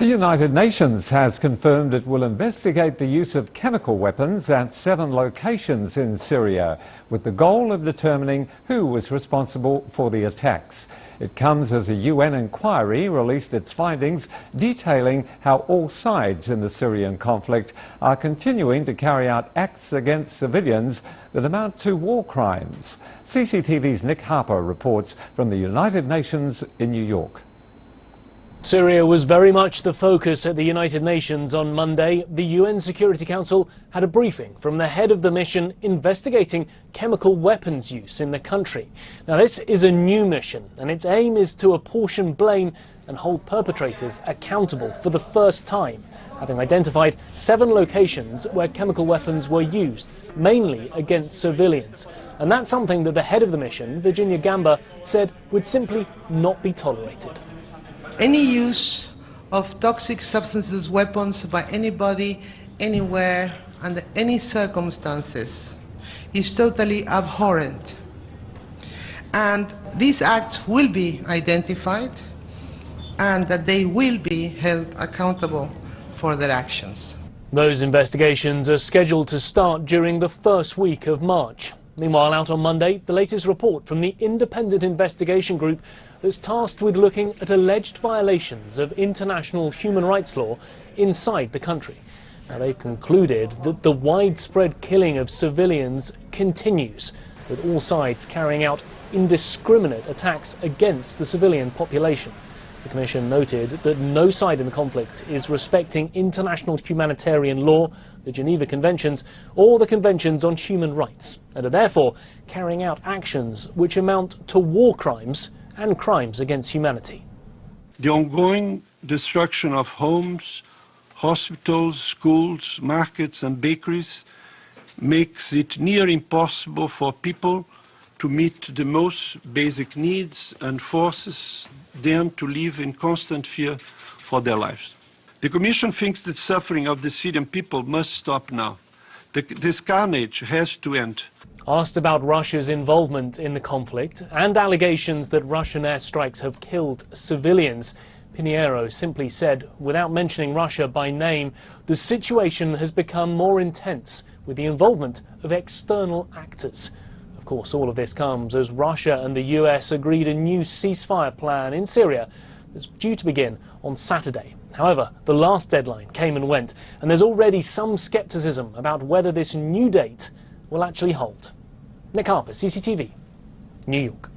The United Nations has confirmed it will investigate the use of chemical weapons at 7 locations in Syria, with the goal of determining who was responsible for the attacks. It comes as a UN inquiry released its findings detailing how all sides in the Syrian conflict are continuing to carry out acts against civilians that amount to war crimes. CCTV's Nick Harper reports from the United Nations in New York. Syria was very much the focus at the United Nations on Monday. The UN Security Council had a briefing from the head of the mission investigating chemical weapons use in the country. Now, this is a new mission, and its aim is to apportion blame and hold perpetrators accountable for the first time, having identified 7 locations where chemical weapons were used, mainly against civilians. And that's something that the head of the mission, Virginia Gamba, said would simply not be tolerated. Any use of toxic substances, weapons by anybody, anywhere, under any circumstances is totally abhorrent. And these acts will be identified and that they will be held accountable for their actions. Those investigations are scheduled to start during the first week of March. Meanwhile, out on Monday, the latest report from the independent investigation group that's tasked with looking at alleged violations of international human rights law inside the country. Now, they've concluded that the widespread killing of civilians continues, with all sides carrying out indiscriminate attacks against the civilian population. The Commission noted that no side in the conflict is respecting international humanitarian law, the Geneva Conventions, or the Conventions on Human Rights, and are therefore carrying out actions which amount to war crimes and crimes against humanity. The ongoing destruction of homes, hospitals, schools, markets and bakeries makes it near impossible for people to meet the most basic needs and forces them to live in constant fear for their lives. The Commission thinks the suffering of the Syrian people must stop now. This carnage has to end. Asked about Russia's involvement in the conflict and allegations that Russian airstrikes have killed civilians, Pinheiro simply said, without mentioning Russia by name, the situation has become more intense with the involvement of external actors. Of course, all of this comes as Russia and the US agreed a new ceasefire plan in Syria that's due to begin on Saturday. However, the last deadline came and went, and there's already some skepticism about whether this new date will actually hold. Nick Harper, CCTV, New York.